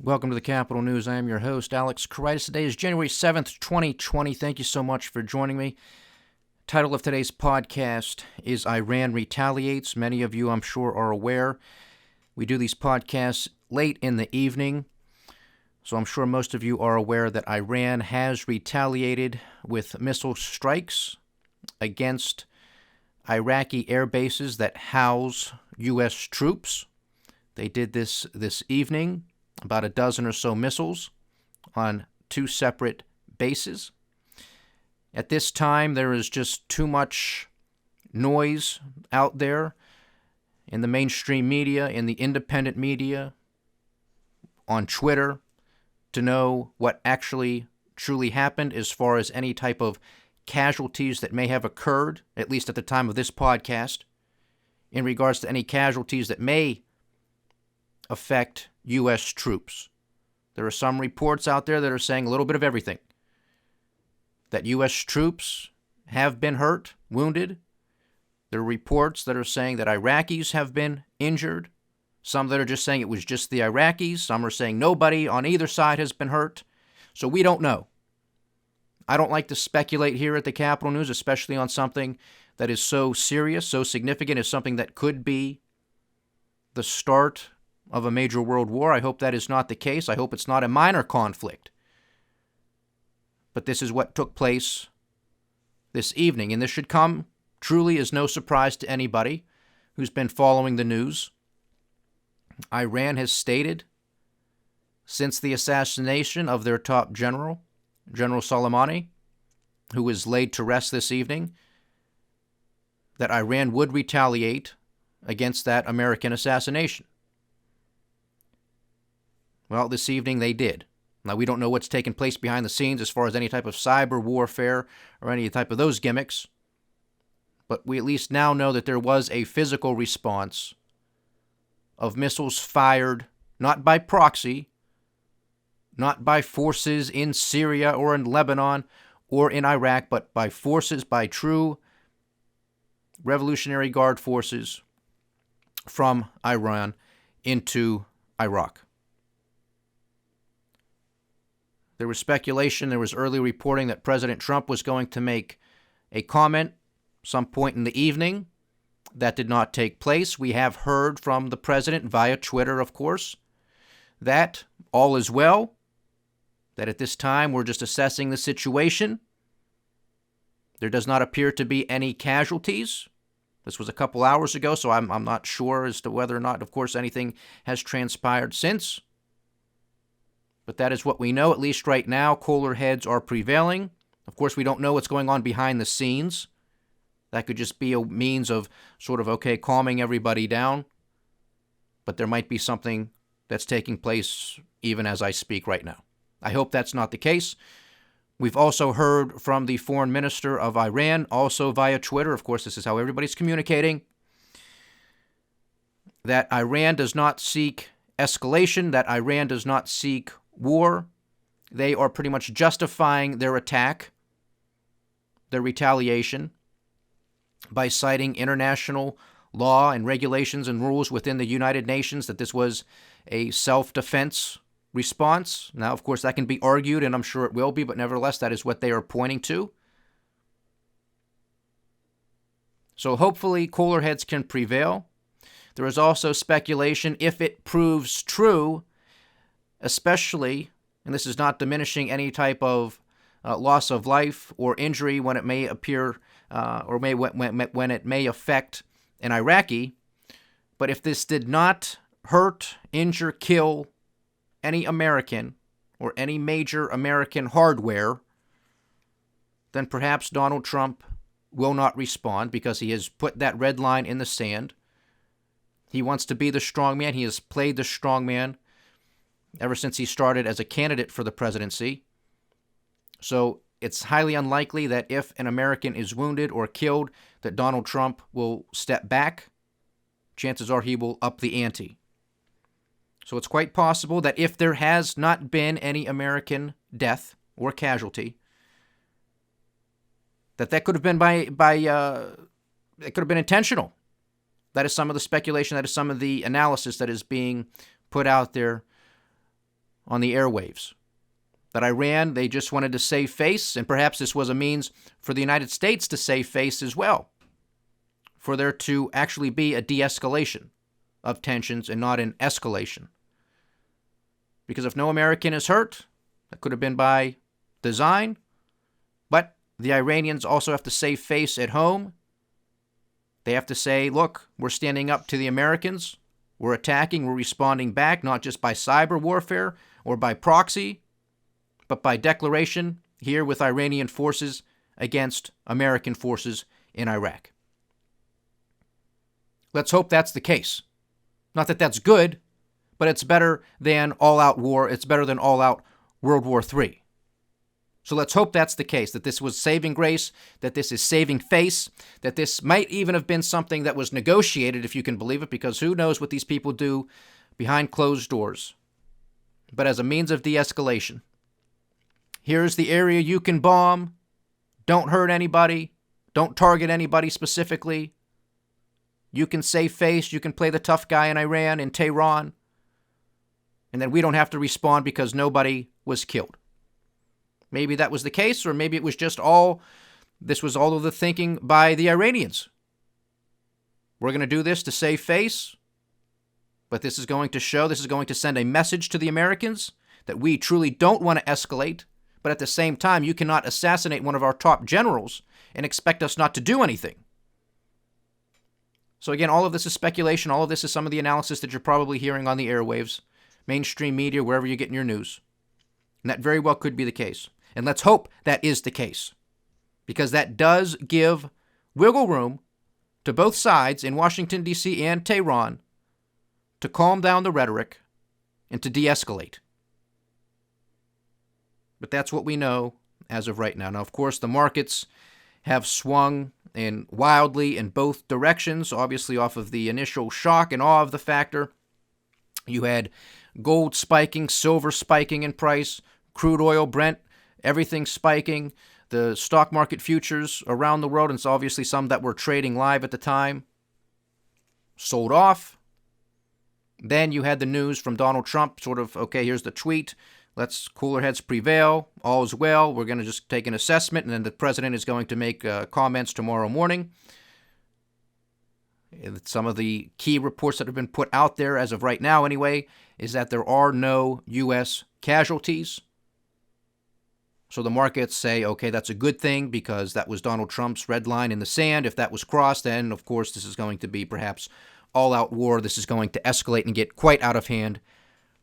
Welcome to the Capital News. I am your host, Alex Karitis. Today is January 7th, 2020. Thank you so much for joining me. Title of today's podcast is Iran Retaliates. Many of you, I'm sure, are aware. We do these podcasts late in the evening, so I'm sure most of you are aware that Iran has retaliated with missile strikes against Iraqi air bases that house U.S. troops. They did this evening. About a dozen or so missiles on two separate bases. At this time, there is just too much noise out there in the mainstream media, in the independent media, on Twitter, to know what actually truly happened as far as any type of casualties that may have occurred, at least at the time of this podcast, in regards to any casualties that may affect U.S. troops. There are some reports out there that are saying a little bit of everything. That U.S. troops have been hurt, wounded. There are reports that are saying that Iraqis have been injured. Some that are just saying it was just the Iraqis. Some are saying nobody on either side has been hurt. So we don't know. I don't like to speculate here at the Capital News, especially on something that is so serious, so significant, as something that could be the start of a major world war. I hope that is not the case. I hope it's not a minor conflict. But this is what took place this evening, and this should come truly as no surprise to anybody who's been following the news. Iran has stated since the assassination of their top general, General Soleimani, who was laid to rest this evening, that Iran would retaliate against that American assassination. Well, this evening they did. Now, we don't know what's taken place behind the scenes as far as any type of cyber warfare or any type of those gimmicks, but we at least now know that there was a physical response of missiles fired not by proxy, not by forces in Syria or in Lebanon or in Iraq, but by forces, by true Revolutionary Guard forces from Iran into Iraq. There was speculation, there was early reporting that President Trump was going to make a comment some point in the evening. That did not take place. We have heard from the president via Twitter, of course, that all is well, that at this time we're just assessing the situation. There does not appear to be any casualties. This was a couple hours ago, so I'm not sure as to whether or not, of course, anything has transpired since. But that is what we know, at least right now. Cooler heads are prevailing. Of course, we don't know what's going on behind the scenes. That could just be a means of sort of, calming everybody down. But there might be something that's taking place even as I speak right now. I hope that's not the case. We've also heard from the foreign minister of Iran, also via Twitter. Of course, this is how everybody's communicating. That Iran does not seek escalation, that Iran does not seek war. They are pretty much justifying their attack, their retaliation, by citing international law and regulations and rules within the United Nations, that this was a self-defense response. Now, of course, that can be argued, and I'm sure it will be, but nevertheless, that is what they are pointing to. So hopefully, cooler heads can prevail. There is also speculation, if it proves true, especially, and this is not diminishing any type of loss of life or injury when it may appear when it may affect an Iraqi, but if this did not hurt, injure, kill any American or any major American hardware, then perhaps Donald Trump will not respond because he has put that red line in the sand. He wants to be the strongman. He has played the strongman ever since he started as a candidate for the presidency. So it's highly unlikely that if an American is wounded or killed, that Donald Trump will step back. Chances are he will up the ante. So it's quite possible that if there has not been any American death or casualty, that could have been it could have been intentional. That is some of the speculation, that is some of the analysis that is being put out there on the airwaves. That Iran, they just wanted to save face, and perhaps this was a means for the United States to save face as well, for there to actually be a de-escalation of tensions and not an escalation. Because if no American is hurt, that could have been by design, but the Iranians also have to save face at home. They have to say, look, we're standing up to the Americans, we're attacking, we're responding back, not just by cyber warfare or by proxy, but by declaration here with Iranian forces against American forces in Iraq. Let's hope that's the case. Not that that's good, but it's better than all-out war. It's better than all-out World War III. So let's hope that's the case, that this was saving grace, that this is saving face, that this might even have been something that was negotiated, if you can believe it, because who knows what these people do behind closed doors. But as a means of de-escalation, here's the area you can bomb. Don't hurt anybody. Don't target anybody specifically. You can save face. You can play the tough guy in Iran, in Tehran. And then we don't have to respond because nobody was killed. Maybe that was the case, or maybe it was just this was all of the thinking by the Iranians. We're going to do this to save face, but this is going to send a message to the Americans that we truly don't want to escalate. But at the same time, you cannot assassinate one of our top generals and expect us not to do anything. So again, all of this is speculation. All of this is some of the analysis that you're probably hearing on the airwaves, mainstream media, wherever you're getting your news. And that very well could be the case. And let's hope that is the case, because that does give wiggle room to both sides in Washington, D.C. and Tehran to calm down the rhetoric and to de-escalate. But that's what we know as of right now. Now, of course, the markets have swung wildly in both directions, obviously off of the initial shock and awe of the factor. You had gold spiking, silver spiking in price, crude oil, Brent, everything spiking, the stock market futures around the world, and it's obviously some that were trading live at the time, sold off. Then you had the news from Donald Trump, sort of, okay, here's the tweet. Let's cooler heads prevail. All is well. We're going to just take an assessment, and then the president is going to make comments tomorrow morning. Some of the key reports that have been put out there as of right now anyway is that there are no U.S. casualties. So the markets say, okay, that's a good thing because that was Donald Trump's red line in the sand. If that was crossed, then, of course, this is going to be perhaps all-out war. This is going to escalate and get quite out of hand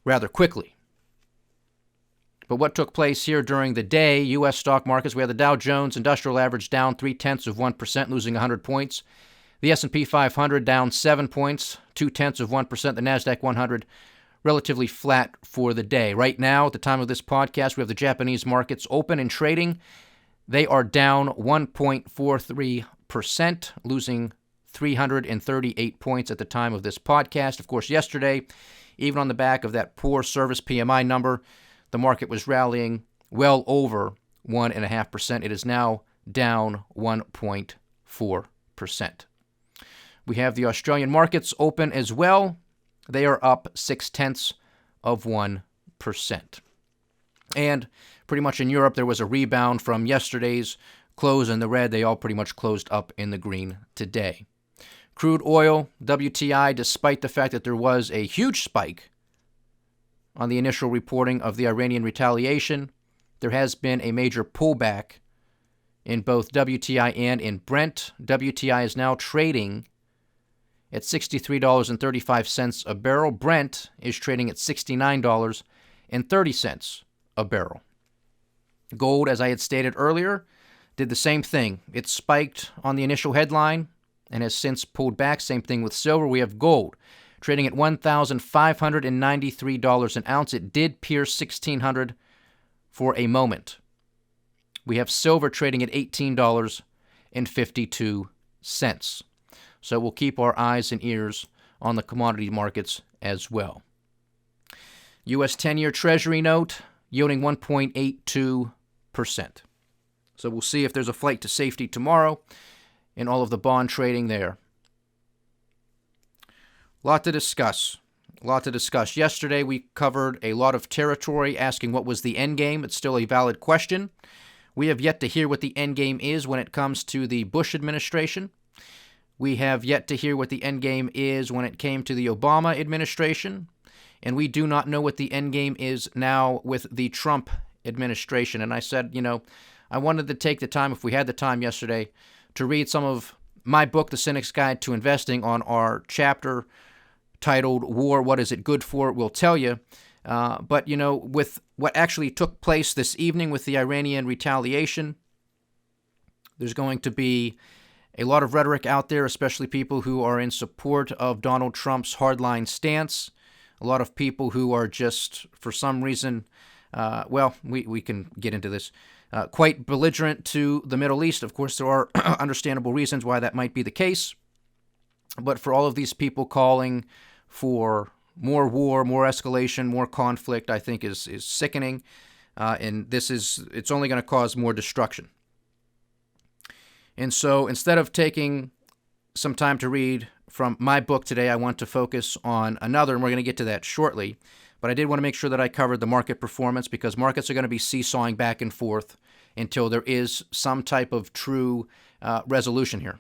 rather quickly. But what took place here during the day, U.S. stock markets, we had the Dow Jones Industrial Average down 0.3%, losing 100 points. The S&P 500 down 7 points, 0.2%. The NASDAQ 100 relatively flat for the day. Right now, at the time of this podcast, we have the Japanese markets open and trading. They are down 1.43%, losing 338 points at the time of this podcast. Of course, yesterday, even on the back of that poor service PMI number, the market was rallying well over 1.5%. It is now down 1.4%. We have the Australian markets open as well. They are up 0.6%. And pretty much in Europe, there was a rebound from yesterday's close in the red. They all pretty much closed up in the green today. Crude oil, WTI, despite the fact that there was a huge spike on the initial reporting of the Iranian retaliation, there has been a major pullback in both WTI and in Brent. WTI is now trading at $63.35 a barrel. Brent is trading at $69.30 a barrel. Gold, as I had stated earlier, did the same thing. It spiked on the initial headline and has since pulled back. Same thing with silver. We have gold trading at $1,593 an ounce. It did pierce $1,600 for a moment. We have silver trading at $18.52. So we'll keep our eyes and ears on the commodity markets as well. U.S. 10-year Treasury note yielding 1.82%. So we'll see if there's a flight to safety tomorrow in all of the bond trading there. A lot to discuss A lot to discuss. Yesterday, we covered a lot of territory asking what was the end game. It's still a valid question. We have yet to hear what the end game is when it comes to the Bush administration. We have yet to hear what the end game is when it came to the Obama administration. And we do not know what the end game is now with the Trump administration. And I said, I wanted to take the time, if we had the time yesterday, to read some of my book, The Cynic's Guide to Investing, on our chapter titled War, What Is It Good For? We'll tell you. But, with what actually took place this evening with the Iranian retaliation, there's going to be a lot of rhetoric out there, especially people who are in support of Donald Trump's hardline stance. A lot of people who are just, for some reason, we can get into this, quite belligerent to the Middle East. Of course, there are understandable reasons why that might be the case. But for all of these people calling for more war, more escalation, more conflict, I think is sickening. And it's only going to cause more destruction. And so instead of taking some time to read from my book today, I want to focus on another, and we're going to get to that shortly. But I did want to make sure that I covered the market performance, because markets are going to be seesawing back and forth until there is some type of true resolution here.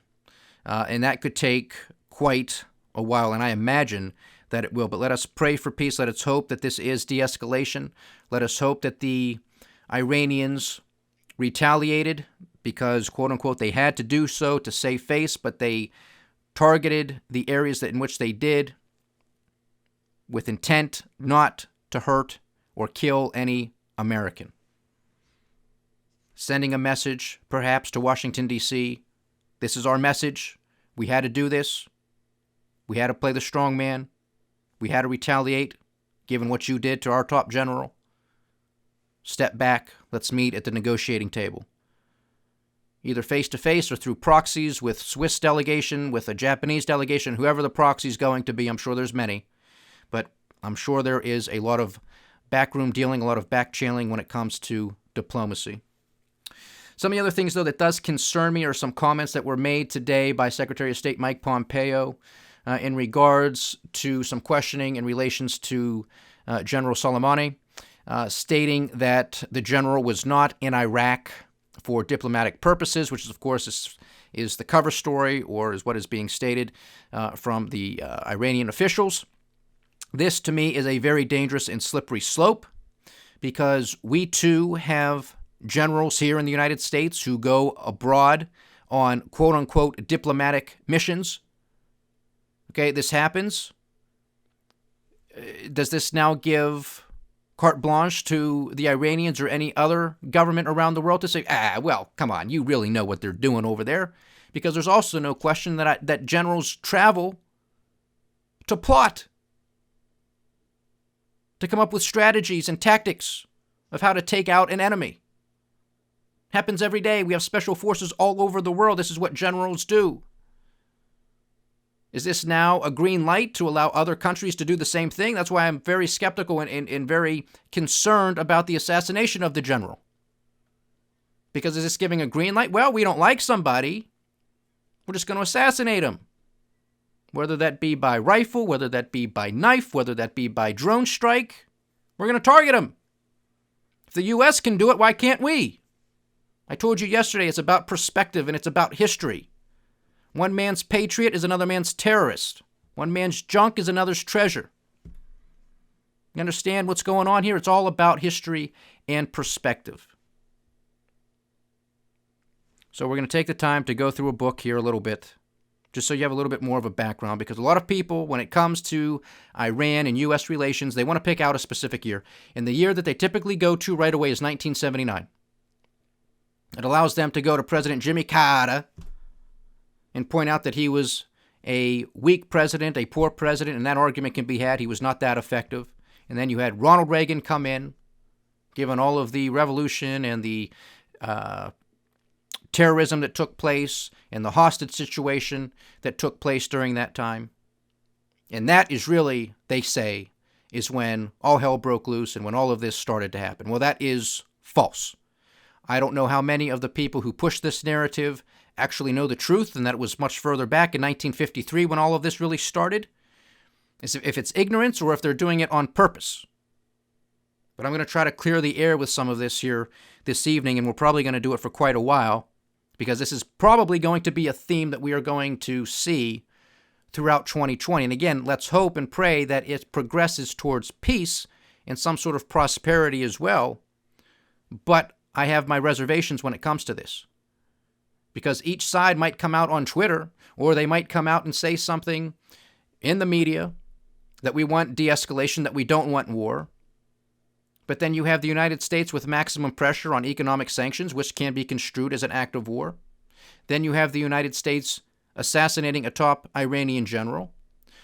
And that could take quite a while, and I imagine that it will. But let us pray for peace. Let us hope that this is de-escalation. Let us hope that the Iranians retaliated because, quote-unquote, they had to do so to save face, but they targeted the areas in which they did with intent not to hurt or kill any American. Sending a message, perhaps, to Washington, D.C. This is our message. We had to do this. We had to play the strong man. We had to retaliate, given what you did to our top general. Step back. Let's meet at the negotiating table. Either face-to-face or through proxies with Swiss delegation, with a Japanese delegation, whoever the proxy is going to be. I'm sure there's many. But I'm sure there is a lot of backroom dealing, a lot of back-channeling when it comes to diplomacy. Some of the other things, though, that does concern me are some comments that were made today by Secretary of State Mike Pompeo in regards to some questioning in relations to General Soleimani, stating that the general was not in Iraq for diplomatic purposes, which is, of course, is the cover story, or is what is being stated from the Iranian officials. This, to me, is a very dangerous and slippery slope, because we, too, have generals here in the United States who go abroad on quote-unquote diplomatic missions. Okay, this happens. Does this now give carte blanche to the Iranians or any other government around the world to say, well, come on, you really know what they're doing over there? Because there's also no question that generals travel to plot, to come up with strategies and tactics of how to take out an enemy. Happens every day. We have special forces all over the world. This is what generals do. Is this now a green light to allow other countries to do the same thing? That's why I'm very skeptical and very concerned about the assassination of the general. Because is this giving a green light? Well, we don't like somebody. We're just going to assassinate him. Whether that be by rifle, whether that be by knife, whether that be by drone strike, we're going to target him. If the U.S. can do it, why can't we? I told you yesterday it's about perspective and it's about history. One man's patriot is another man's terrorist. One man's junk is another's treasure. You understand what's going on here? It's all about history and perspective. So we're going to take the time to go through a book here a little bit, just so you have a little bit more of a background, because a lot of people, when it comes to Iran and U.S. relations, they want to pick out a specific year. And the year that they typically go to right away is 1979. It allows them to go to President Jimmy Carter and point out that he was a weak president, a poor president, and that argument can be had. He was not that effective. And then you had Ronald Reagan come in, given all of the revolution and the terrorism that took place and the hostage situation that took place during that time. And that is really, they say, is when all hell broke loose and when all of this started to happen. Well, that is false. I don't know how many of the people who push this narrative actually know the truth, and that it was much further back in 1953 when all of this really started. if it's ignorance or if they're doing it on purpose. But I'm going to try to clear the air with some of this here this evening, and we're probably going to do it for quite a while, because this is probably going to be a theme that we are going to see throughout 2020. And again, let's hope and pray that it progresses towards peace and some sort of prosperity as well. But I have my reservations when it comes to this, because each side might come out on Twitter, or they might come out and say something in the media that we want de-escalation, that we don't want war. But then you have the United States with maximum pressure on economic sanctions, which can be construed as an act of war. Then you have the United States assassinating a top Iranian general.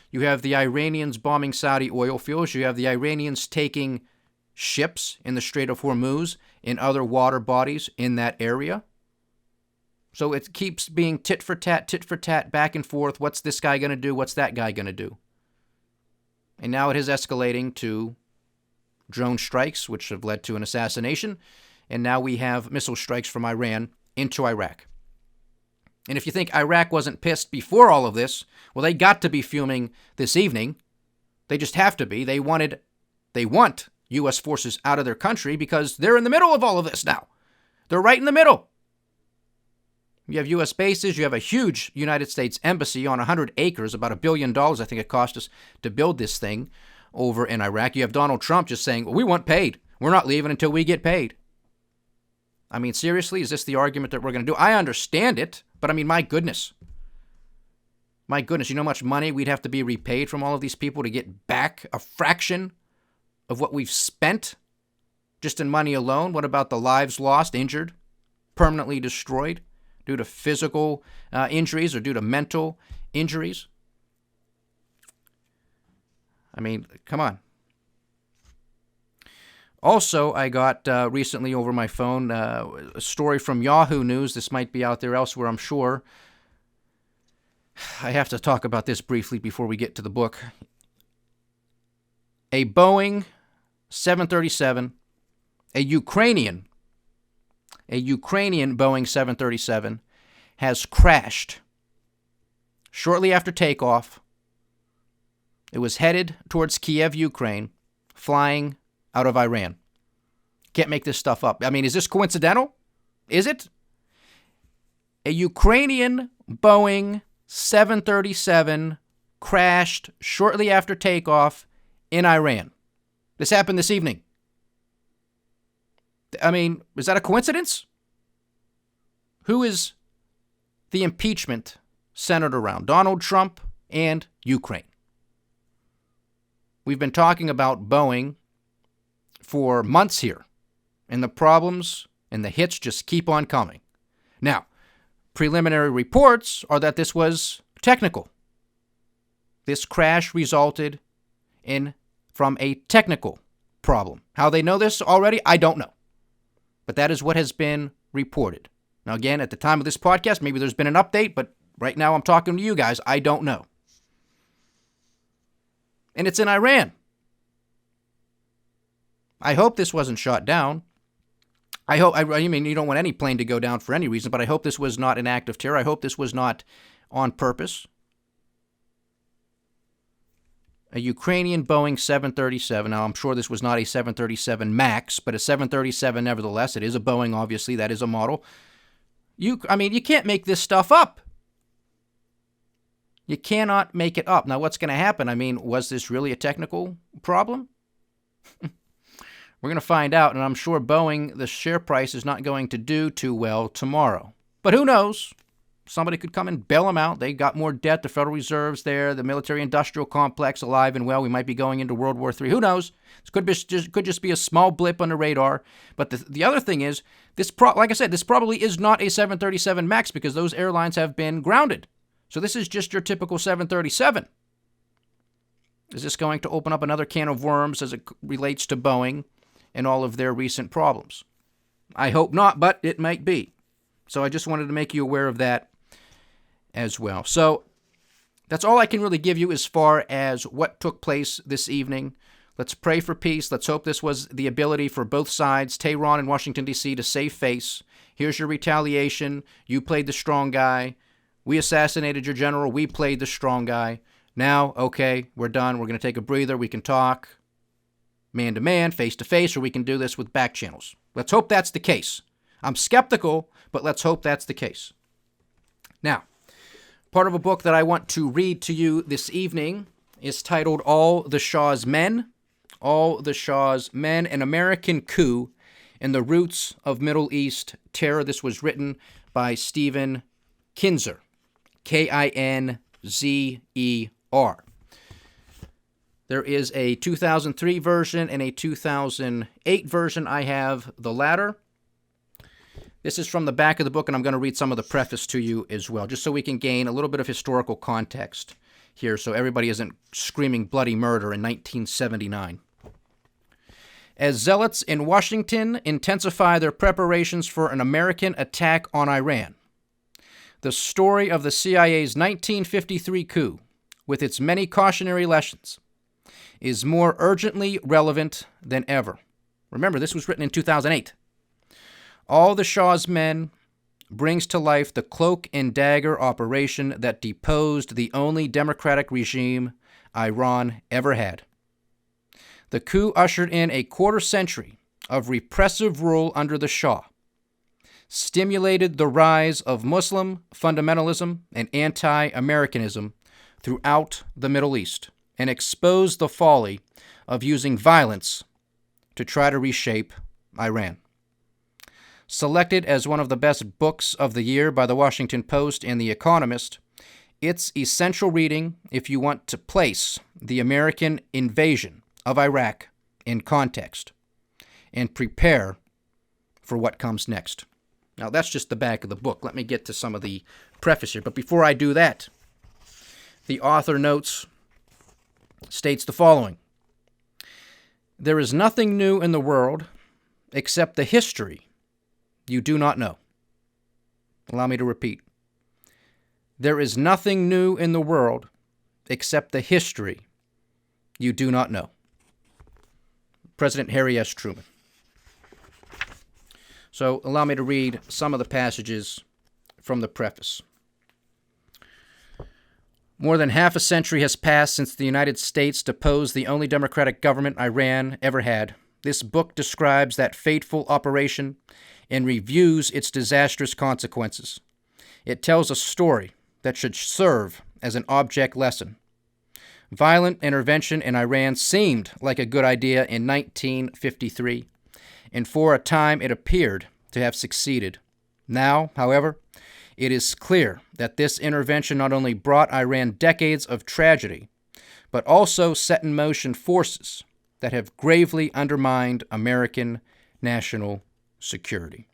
You have the Iranians bombing Saudi oil fields. You have the Iranians taking ships in the Strait of Hormuz and other water bodies in that area. So it keeps being tit for tat, back and forth. What's this guy going to do? What's that guy going to do? And now it is escalating to drone strikes, which have led to an assassination. And now we have missile strikes from Iran into Iraq. And if you think Iraq wasn't pissed before all of this, well, they got to be fuming this evening. They just have to be. They want U.S. forces out of their country because they're in the middle of all of this now. They're right in the middle. You have U.S. bases. You have a huge United States embassy on 100 acres, about $1 billion, I think it cost us to build this thing over in Iraq. You have Donald Trump just saying, well, we want paid. We're not leaving until we get paid. I mean, seriously, is this the argument that we're going to do? I understand it, but I mean, my goodness. My goodness, you know how much money we'd have to be repaid from all of these people to get back a fraction of what we've spent just in money alone? What about the lives lost, injured, permanently destroyed due to physical injuries or due to mental injuries? I mean, come on. Also, I got recently over my phone a story from Yahoo News. This might be out there elsewhere, I'm sure. I have to talk about this briefly before we get to the book. A Boeing 737, a Ukrainian Boeing 737 has crashed shortly after takeoff. It was headed towards Kiev, Ukraine, flying out of Iran. Can't make this stuff up. I mean, is this coincidental? Is it? A Ukrainian Boeing 737 crashed shortly after takeoff in Iran. This happened this evening. I mean, is that a coincidence? Who is the impeachment centered around? Donald Trump and Ukraine. We've been talking about Boeing for months here, and the problems and the hits just keep on coming. Now, preliminary reports are that this was technical. This crash resulted from a technical problem. How they know this already, I don't know. But that is what has been reported. Now, again, at the time of this podcast, maybe there's been an update, but right now I'm talking to you guys. I don't know. And it's in Iran. I hope this wasn't shot down. I mean, you don't want any plane to go down for any reason, but I hope this was not an act of terror. I hope this was not on purpose. A Ukrainian Boeing 737. Now, I'm sure this was not a 737 MAX, but a 737 nevertheless. It is a Boeing, obviously. That is a model. You can't make this stuff up. You cannot make it up. Now, what's going to happen? I mean, was this really a technical problem? We're going to find out, and I'm sure Boeing, the share price, is not going to do too well tomorrow. But who knows? Somebody could come and bail them out. They got more debt. The Federal Reserve's there. The military-industrial complex alive and well. We might be going into World War III. Who knows? This could just be a small blip on the radar. But the other thing is, like I said, this probably is not a 737 MAX because those airlines have been grounded. So this is just your typical 737. Is this going to open up another can of worms as it relates to Boeing and all of their recent problems? I hope not, but it might be. So I just wanted to make you aware of that as well. So that's all I can really give you as far as what took place this evening. Let's pray for peace. Let's hope this was the ability for both sides, Tehran and Washington, D.C., to save face. Here's your retaliation. You played the strong guy. We assassinated your general. We played the strong guy. Now, okay, we're done. We're going to take a breather. We can talk man to man, face to face, or we can do this with back channels. Let's hope that's the case. I'm skeptical, but let's hope that's the case. Now, part of a book that I want to read to you this evening is titled All the Shah's Men. All the Shah's Men, An American Coup and the Roots of Middle East Terror. This was written by Stephen Kinzer, Kinzer. There is a 2003 version and a 2008 version. I have the latter. This is from the back of the book, and I'm going to read some of the preface to you as well, just so we can gain a little bit of historical context here so everybody isn't screaming bloody murder in 1979. As zealots in Washington intensify their preparations for an American attack on Iran, the story of the CIA's 1953 coup, with its many cautionary lessons, is more urgently relevant than ever. Remember, this was written in 2008. All the Shah's Men brings to life the cloak and dagger operation that deposed the only democratic regime Iran ever had. The coup ushered in a quarter century of repressive rule under the Shah, stimulated the rise of Muslim fundamentalism and anti-Americanism throughout the Middle East, and exposed the folly of using violence to try to reshape Iran. Selected as one of the best books of the year by the Washington Post and The Economist, it's essential reading if you want to place the American invasion of Iraq in context and prepare for what comes next. Now, that's just the back of the book. Let me get to some of the preface here. But before I do that, the author notes, states the following: there is nothing new in the world except the history you do not know. Allow me to repeat. There is nothing new in the world except the history you do not know. President Harry S. Truman. So allow me to read some of the passages from the preface. More than half a century has passed since the United States deposed the only democratic government Iran ever had. This book describes that fateful operation and reviews its disastrous consequences. It tells a story that should serve as an object lesson. Violent intervention in Iran seemed like a good idea in 1953, and for a time it appeared to have succeeded. Now, however, it is clear that this intervention not only brought Iran decades of tragedy, but also set in motion forces that have gravely undermined American national security.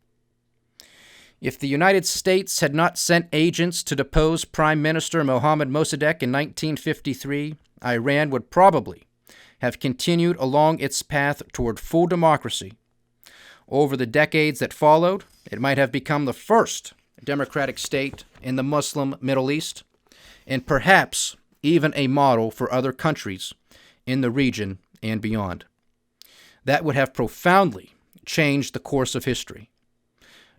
If the United States had not sent agents to depose Prime Minister Mohammad Mossadegh in 1953, Iran would probably have continued along its path toward full democracy. Over the decades that followed, it might have become the first democratic state in the Muslim Middle East, and perhaps even a model for other countries in the region and beyond. That would have profoundly changed the course of history.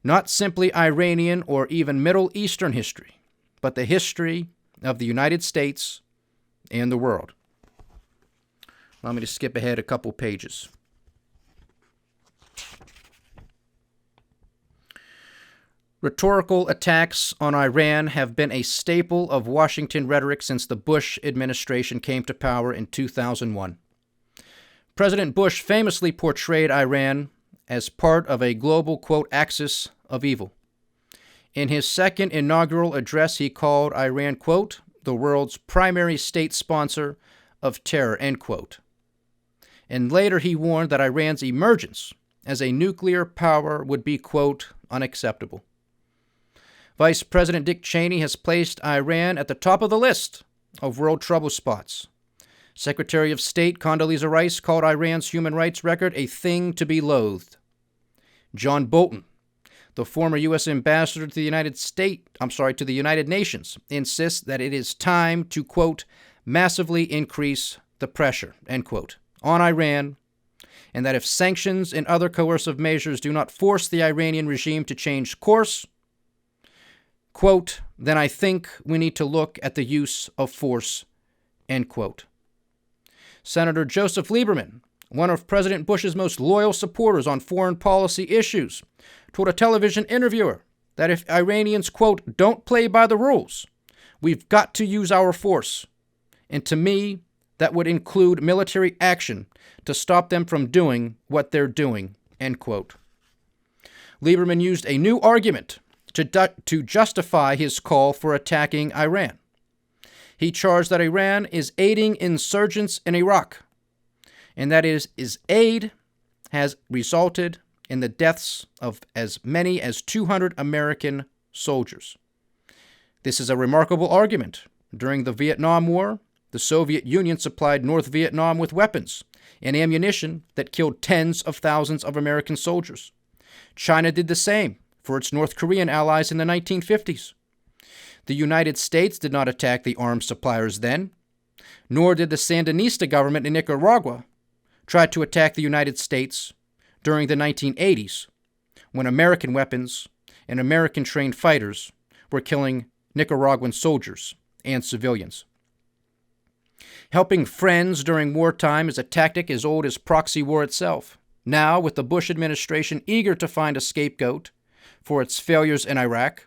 Not simply Iranian or even Middle Eastern history, but the history of the United States and the world. Allow me to skip ahead a couple pages. Rhetorical attacks on Iran have been a staple of Washington rhetoric since the Bush administration came to power in 2001. President Bush famously portrayed Iran as part of a global, quote, axis of evil. In his second inaugural address, he called Iran, quote, the world's primary state sponsor of terror, end quote. And later he warned that Iran's emergence as a nuclear power would be, quote, unacceptable. Vice President Dick Cheney has placed Iran at the top of the list of world trouble spots. Secretary of State Condoleezza Rice called Iran's human rights record a thing to be loathed. John Bolton, the former U.S. ambassador to the United Nations, insists that it is time to, quote, massively increase the pressure, end quote, on Iran, and that if sanctions and other coercive measures do not force the Iranian regime to change course, quote, then I think we need to look at the use of force End quote. Senator Joseph Lieberman, one of President Bush's most loyal supporters on foreign policy issues, told a television interviewer that if Iranians, quote, don't play by the rules, we've got to use our force. And to me, that would include military action to stop them from doing what they're doing, end quote. Lieberman used a new argument to justify his call for attacking Iran. He charged that Iran is aiding insurgents in Iraq, and that his aid has resulted in the deaths of as many as 200 American soldiers. This is a remarkable argument. During the Vietnam War, the Soviet Union supplied North Vietnam with weapons and ammunition that killed tens of thousands of American soldiers. China did the same for its North Korean allies in the 1950s. The United States did not attack the arms suppliers then, nor did the Sandinista government in Nicaragua try to attack the United States during the 1980s, when American weapons and American-trained fighters were killing Nicaraguan soldiers and civilians. Helping friends during wartime is a tactic as old as proxy war itself. Now, with the Bush administration eager to find a scapegoat for its failures in Iraq,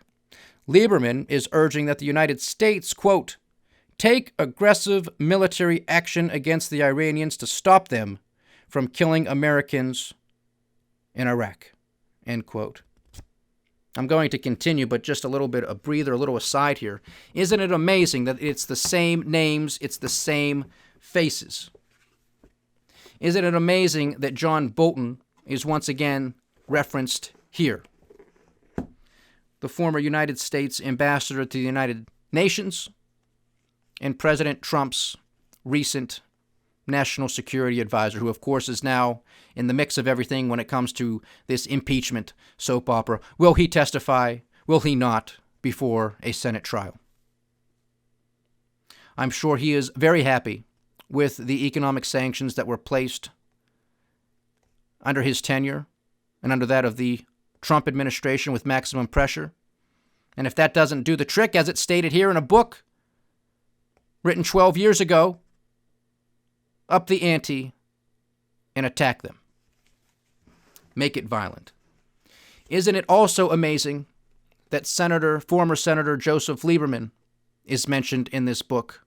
Lieberman is urging that the United States, quote, take aggressive military action against the Iranians to stop them from killing Americans in Iraq, end quote. I'm going to continue, but just a little bit of breather, a little aside here. Isn't it amazing that it's the same names, it's the same faces? Isn't it amazing that John Bolton is once again referenced here? The former United States ambassador to the United Nations and President Trump's recent national security advisor, who of course is now in the mix of everything when it comes to this impeachment soap opera. Will he testify? Will he not before a Senate trial? I'm sure he is very happy with the economic sanctions that were placed under his tenure and under that of the Trump administration with maximum pressure. And if that doesn't do the trick, as it's stated here in a book written 12 years ago, up the ante and attack them. Make it violent. Isn't it also amazing that former Senator Joseph Lieberman is mentioned in this book?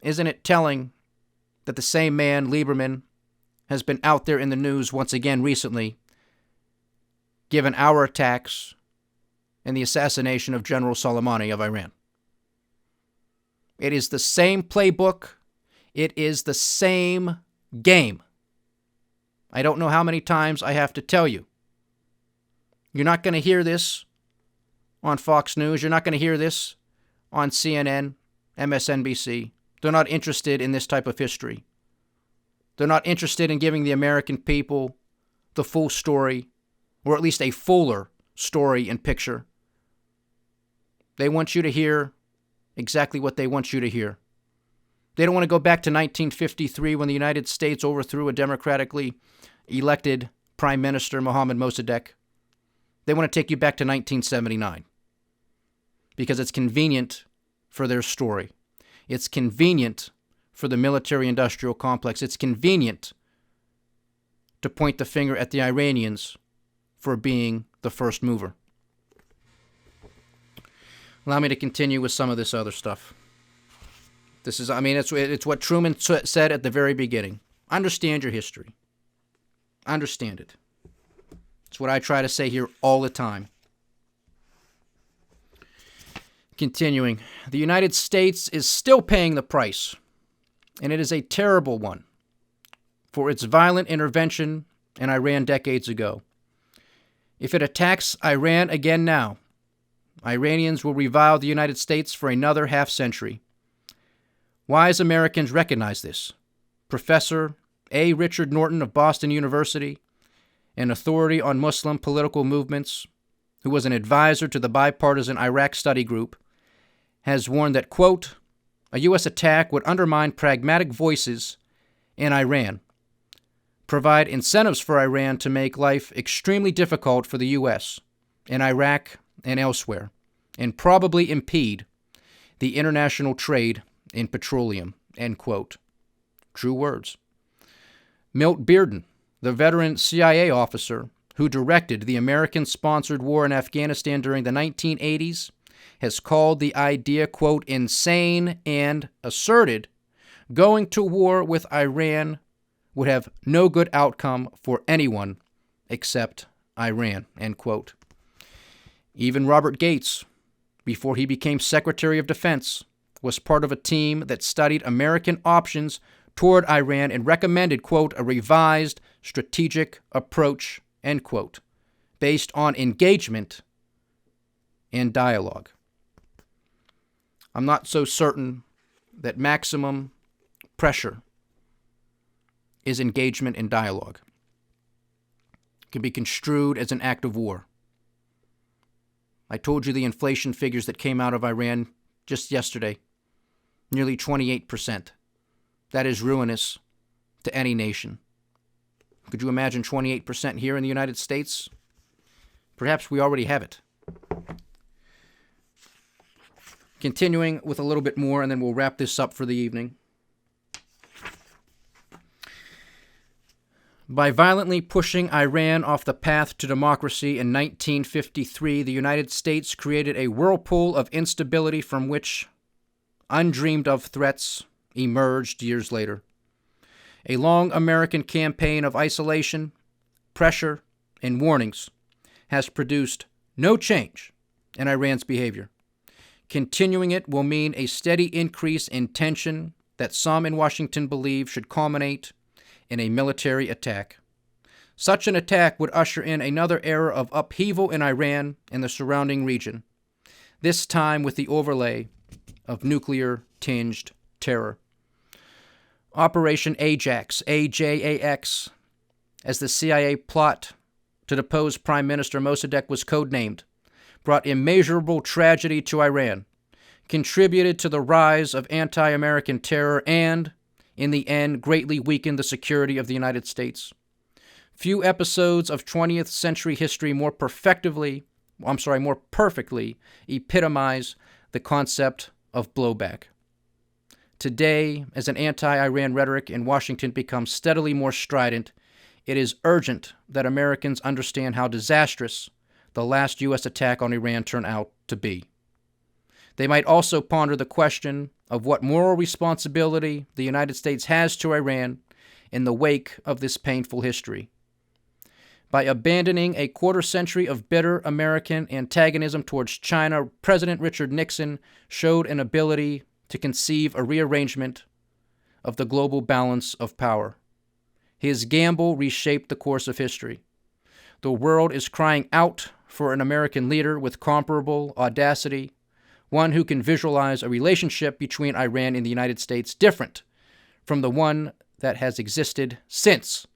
Isn't it telling that the same man, Lieberman, has been out there in the news once again recently, given our attacks and the assassination of General Soleimani of Iran? It is the same playbook. It is the same game. I don't know how many times I have to tell you. You're not going to hear this on Fox News. You're not going to hear this on CNN, MSNBC. They're not interested in this type of history. They're not interested in giving the American people the full story, or at least a fuller story and picture. They want you to hear exactly what they want you to hear. They don't want to go back to 1953 when the United States overthrew a democratically elected Prime Minister, Mohammad Mossadegh. They want to take you back to 1979 because it's convenient for their story. It's convenient for the military-industrial complex. It's convenient to point the finger at the Iranians for being the first mover. Allow me to continue with some of this other stuff. It's what Truman said at the very beginning. Understand your history. Understand it. It's what I try to say here all the time. Continuing, the United States is still paying the price, and it is a terrible one, for its violent intervention in Iran decades ago. If it attacks Iran again now, Iranians will revile the United States for another half-century. Wise Americans recognize this. Professor A. Richard Norton of Boston University, an authority on Muslim political movements, who was an advisor to the bipartisan Iraq study group, has warned that, quote, a U.S. attack would undermine pragmatic voices in Iran, provide incentives for Iran to make life extremely difficult for the U.S. in Iraq and elsewhere, and probably impede the international trade in petroleum, end quote. True words. Milt Bearden, the veteran CIA officer who directed the American-sponsored war in Afghanistan during the 1980s, has called the idea, quote, insane and asserted going to war with Iran would have no good outcome for anyone except Iran, end quote. Even Robert Gates, before he became Secretary of Defense, was part of a team that studied American options toward Iran and recommended, quote, a revised strategic approach, end quote, based on engagement and dialogue. I'm not so certain that maximum pressure is engagement and dialogue. It can be construed as an act of war. I told you the inflation figures that came out of Iran just yesterday. Nearly 28%. That is ruinous to any nation. Could you imagine 28% here in the United States? Perhaps we already have it. Continuing with a little bit more, and then we'll wrap this up for the evening. By violently pushing Iran off the path to democracy in 1953, the United States created a whirlpool of instability from which undreamed-of threats emerged years later. A long American campaign of isolation, pressure, and warnings has produced no change in Iran's behavior. Continuing it will mean a steady increase in tension that some in Washington believe should culminate in a military attack. Such an attack would usher in another era of upheaval in Iran and the surrounding region, this time with the overlay of nuclear-tinged terror. Operation Ajax, AJAX, as the CIA plot to depose Prime Minister Mossadegh was codenamed, brought immeasurable tragedy to Iran, contributed to the rise of anti-American terror, and, in the end, greatly weakened the security of the United States. Few episodes of 20th century history more perfectly epitomize the concept of blowback. Today, as an anti-Iran rhetoric in Washington becomes steadily more strident, it is urgent that Americans understand how disastrous the last U.S. attack on Iran turned out to be. They might also ponder the question of what moral responsibility the United States has to Iran in the wake of this painful history. By abandoning a quarter century of bitter American antagonism towards China, President Richard Nixon showed an ability to conceive a rearrangement of the global balance of power. His gamble reshaped the course of history. The world is crying out for an American leader with comparable audacity, one who can visualize a relationship between Iran and the United States different from the one that has existed since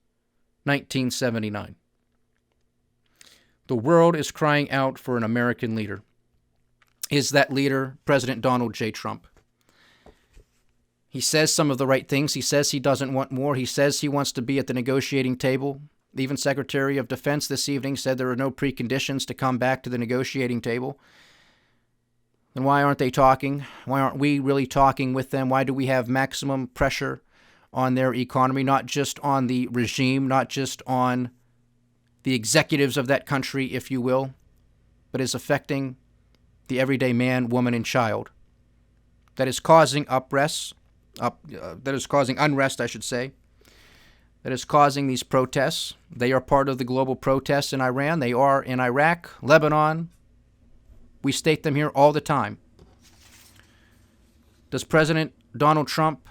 1979. The world is crying out for an American leader. Is that leader President Donald J. Trump? He says some of the right things. He says he doesn't want war. He says he wants to be at the negotiating table. Even Secretary of Defense this evening said there are no preconditions to come back to the negotiating table. Then why aren't they talking? Why aren't we really talking with them? Why do we have maximum pressure on their economy, not just on the regime, not just on the executives of that country, if you will, but is affecting the everyday man, woman, and child? That is causing unrest, that is causing these protests. They are part of the global protests in Iran. They are in Iraq, Lebanon. We state them here all the time. Does President Donald Trump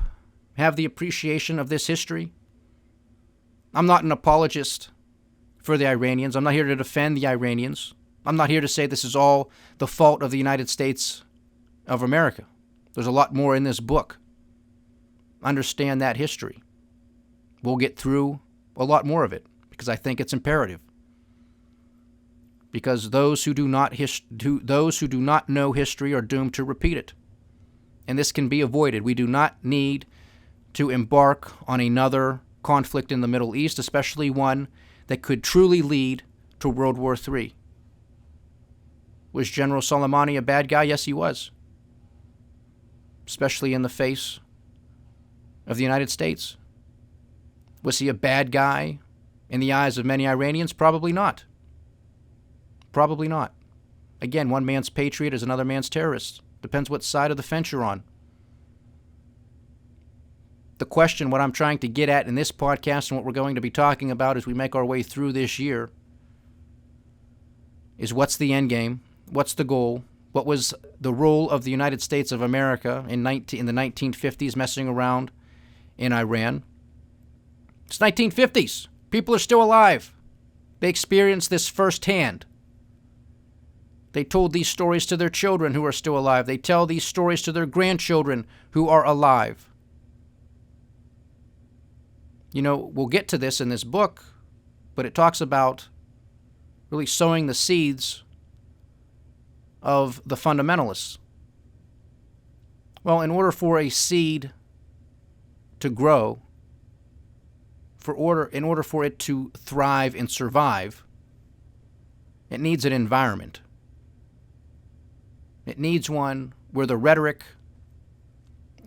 have the appreciation of this history? I'm not an apologist for the Iranians. I'm not here to defend the Iranians. I'm not here to say this is all the fault of the United States of America. There's a lot more in this book. Understand that history. We'll get through a lot more of it because I think it's imperative. Because those who do not know history are doomed to repeat it. And this can be avoided. We do not need to embark on another conflict in the Middle East, especially one that could truly lead to World War III. Was General Soleimani a bad guy? Yes, he was. especially in the face of the United States. Was he a bad guy in the eyes of many Iranians? Probably not. Probably not. Again, one man's patriot is another man's terrorist. Depends what side of the fence you're on. The question, what I'm trying to get at in this podcast and what we're going to be talking about as we make our way through this year is what's the end game? What's the goal? What was the role of the United States of America in the 1950s messing around in Iran? It's 1950s. People are still alive. They experienced this firsthand. They told these stories to their children who are still alive. They tell these stories to their grandchildren who are alive. You know, we'll get to this in this book, but it talks about really sowing the seeds of the fundamentalists. Well, in order for a seed to grow, in order for it to thrive and survive, it needs an environment. It needs one where the rhetoric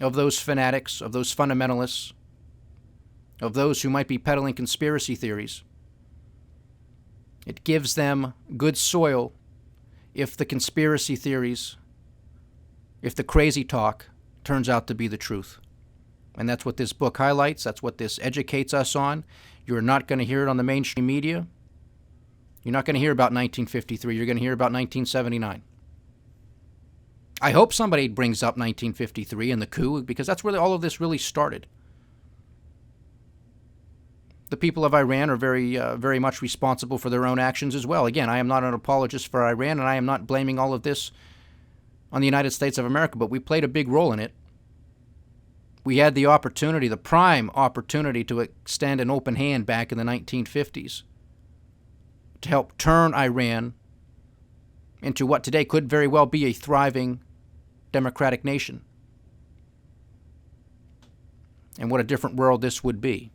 of those fanatics, of those fundamentalists, of those who might be peddling conspiracy theories, it gives them good soil if the conspiracy theories, if the crazy talk turns out to be the truth. And that's what this book highlights. That's what this educates us on. You're not going to hear it on the mainstream media. You're not going to hear about 1953. You're going to hear about 1979. I hope somebody brings up 1953 and the coup, because that's where all of this really started. The people of Iran are very much responsible for their own actions as well. Again, I am not an apologist for Iran, and I am not blaming all of this on the United States of America, but we played a big role in it. We had the opportunity, the prime opportunity, to extend an open hand back in the 1950s to help turn Iran into what today could very well be a thriving democratic nation. And what a different world this would be.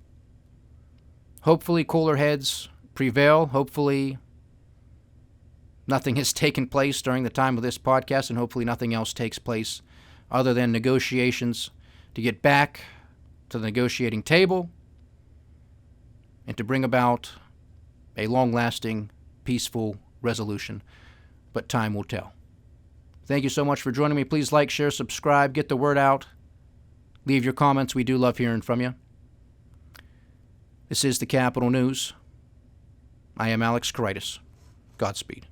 Hopefully cooler heads prevail. Hopefully nothing has taken place during the time of this podcast, and hopefully nothing else takes place other than negotiations to get back to the negotiating table and to bring about a long-lasting, peaceful resolution. But time will tell. Thank you so much for joining me. Please like, share, subscribe, get the word out. Leave your comments. We do love hearing from you. This is the Kapital News. I am Alex Kapital. Godspeed.